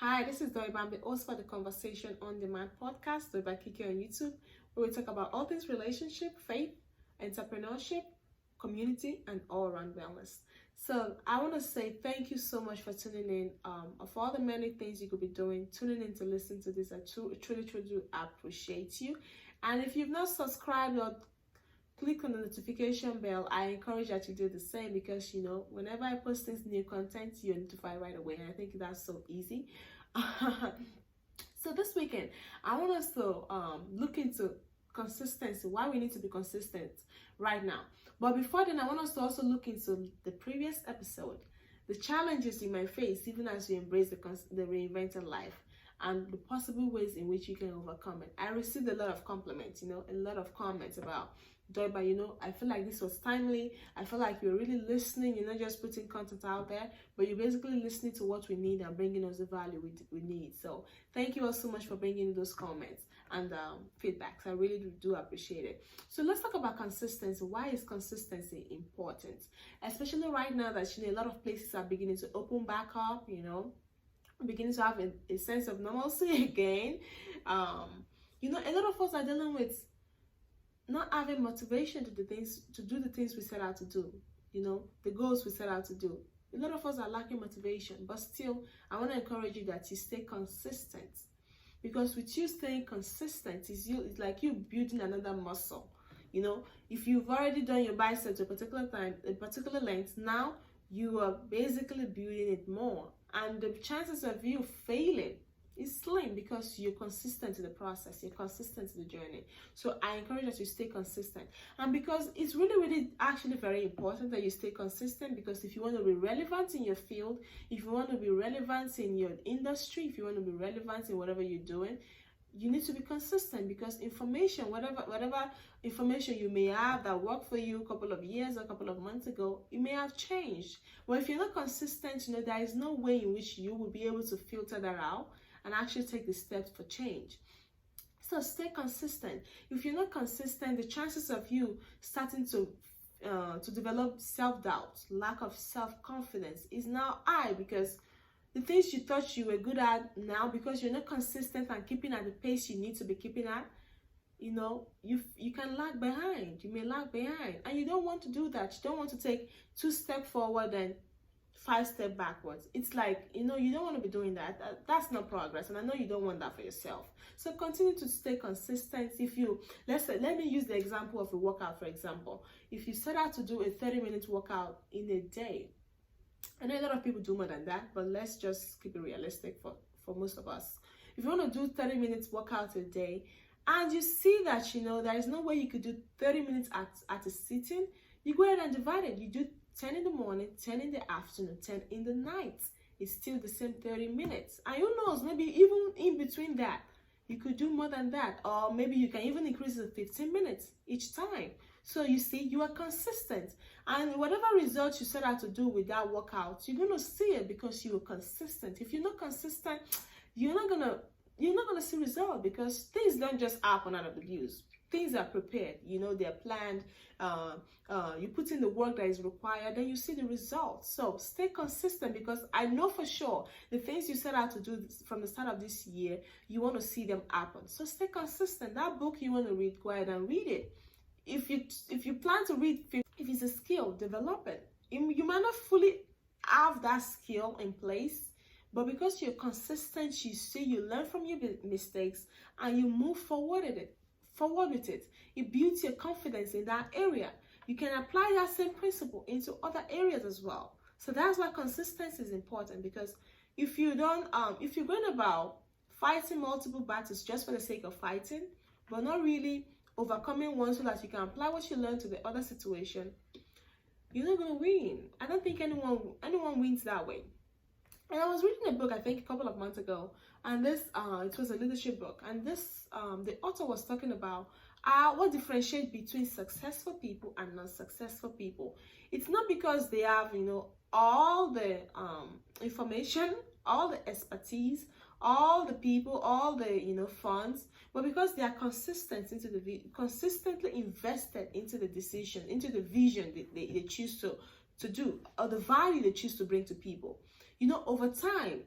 Hi, this is Doiba. I'm the host for the Conversation on Demand podcast, Doiba Kiki on YouTube, where we talk about all things relationship, faith, entrepreneurship, community, and all around wellness. So I want to say thank you so much for tuning in. Of all the many things you could be doing, tuning in to listen to this, I truly do appreciate you. And if you've not subscribed or click on the notification bell, I encourage that you do the same because whenever I post this new content, you're notified right away, and I think that's so easy. So this weekend I want us to look into consistency, why we need to be consistent right now. But before then, I want us to also look into the previous episode, the challenges you might face even as you embrace the reinvented life, and the possible ways in which you can overcome it. I received a lot of compliments, a lot of comments about Doiba, I feel like this was timely. I feel like you're really listening. You're not just putting content out there, but you're basically listening to what we need and bringing us the value we need. So thank you all so much for bringing those comments and feedbacks. I really do appreciate it. So let's talk about consistency. Why is consistency important? Especially right now that a lot of places are beginning to open back up, beginning to have a sense of normalcy again. A lot of us are dealing with not having motivation to do the things we set out to do, the goals we set out to do. A lot of us are lacking motivation, but still, I want to encourage you that you stay consistent, because with you staying consistent, it's like you building another muscle. If you've already done your biceps a particular time, a particular length, now you are basically building it more, and the chances of you failing is slim because you're consistent in the process, you're consistent in the journey. So I encourage that you stay consistent, and because it's really actually very important that you stay consistent, because if you want to be relevant in your field, if you want to be relevant in your industry, if you want to be relevant in whatever you're doing, you need to be consistent, because information, whatever information you may have that worked for you a couple of years or a couple of months ago, it may have changed. Well, if you're not consistent, there is no way in which you will be able to filter that out and actually take the steps for change. So stay consistent. If you're not consistent, the chances of you starting to develop self-doubt, lack of self-confidence is now high, because the things you thought you were good at now, because you're not consistent and keeping at the pace you need to be keeping at, you can lag behind. You may lag behind, and you don't want to do that. You don't want to take 2 steps forward and 5 steps backwards. It's like, you don't want to be doing that. That's not progress, and I know you don't want that for yourself. So continue to stay consistent. Let me use the example of a workout, for example. If you set out to do a 30-minute workout in a day, I know a lot of people do more than that, but let's just keep it realistic for most of us. If you want to do 30 minutes workout a day, and you see that, there is no way you could do 30 minutes at a sitting, you go ahead and divide it. You do 10 in the morning, 10 in the afternoon, 10 in the night. It's still the same 30 minutes. And who knows, maybe even in between that, you could do more than that. Or maybe you can even increase it to 15 minutes each time. So you see, you are consistent. And whatever results you set out to do with that workout, you're going to see it because you are consistent. If you're not consistent, you're not gonna see results, because things don't just happen out of the blues. Things are prepared, they're planned. You put in the work that is required, then you see the results. So stay consistent, because I know for sure the things you set out to do from the start of this year, you want to see them happen. So stay consistent. That book you want to read, go ahead and read it. If you plan to read, if it's a skill, develop it. You might not fully have that skill in place, but because you're consistent, you learn from your mistakes and you move forward with it. It builds your confidence in that area. You can apply that same principle into other areas as well. So that's why consistency is important, because if you're going about fighting multiple battles just for the sake of fighting, but not really overcoming one so that you can apply what you learned to the other situation, you're not going to win. I don't think anyone wins that way. And I was reading a book, I think a couple of months ago, and this it was a leadership book, and this the author was talking about what differentiates between successful people and non-successful people. It's not because they have all the information, all the expertise, all the people, all the funds, but because they are consistently invested into the decision, into the vision they choose to do, or the value they choose to bring to people. Over time,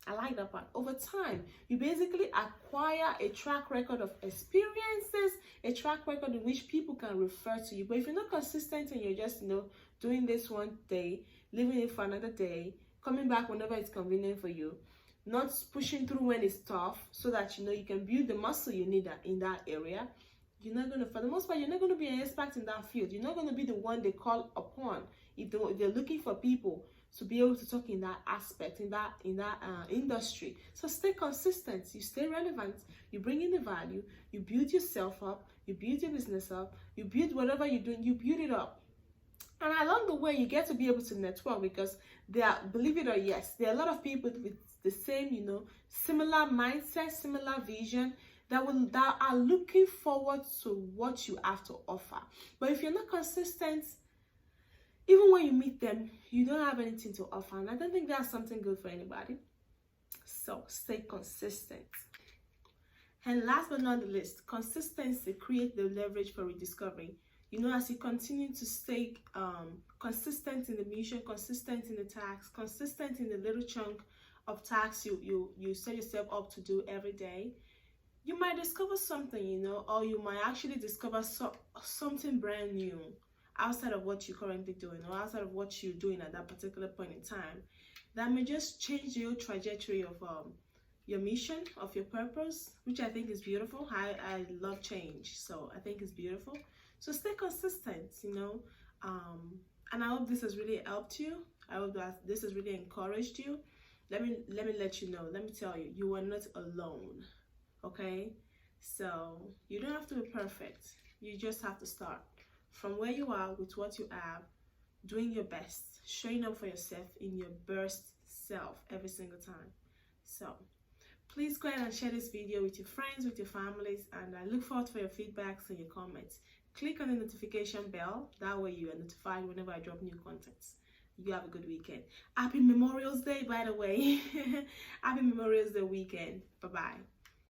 I like that part. Over time, you basically acquire a track record of experiences, a track record in which people can refer to you. But if you're not consistent and you're just, doing this one day, leaving it for another day, coming back whenever it's convenient for you, not pushing through when it's tough, so that you can build the muscle you need in that area, you're not going to, for the most part, you're not going to be an expert in that field. You're not going to be the one they call upon if they're looking for people to be able to talk in that aspect, in that industry. So stay consistent, you stay relevant, you bring in the value, you build yourself up, you build your business up, you build whatever you're doing, you build it up. And along the way, you get to be able to network, because believe it or yes, there are a lot of people with the same, similar mindset, similar vision, that are looking forward to what you have to offer. But if you're not consistent, even when you meet them, you don't have anything to offer. And I don't think that's something good for anybody. So stay consistent. And last but not the least, consistency creates the leverage for rediscovery. As you continue to stay consistent in the mission, consistent in the tasks, consistent in the little chunk of tasks you set yourself up to do every day, you might discover something, or you might actually discover something brand new outside of what you're currently doing, or outside of what you're doing at that particular point in time, that may just change your trajectory of your mission, of your purpose, which I think is beautiful. I love change, so I think it's beautiful. So stay consistent, and I hope this has really helped you. I hope that this has really encouraged you. Let me let you know, let me tell you, you are not alone, okay? So you don't have to be perfect. You just have to start from where you are with what you have, doing your best, showing up for yourself in your best self every single time. So please go ahead and share this video with your friends, with your families, and I look forward for your feedbacks and your comments. Click on the notification bell, that way you are notified whenever I drop new content. You have a good weekend. Happy Memorial Day, by the way. Happy Memorial Day weekend. Bye-bye.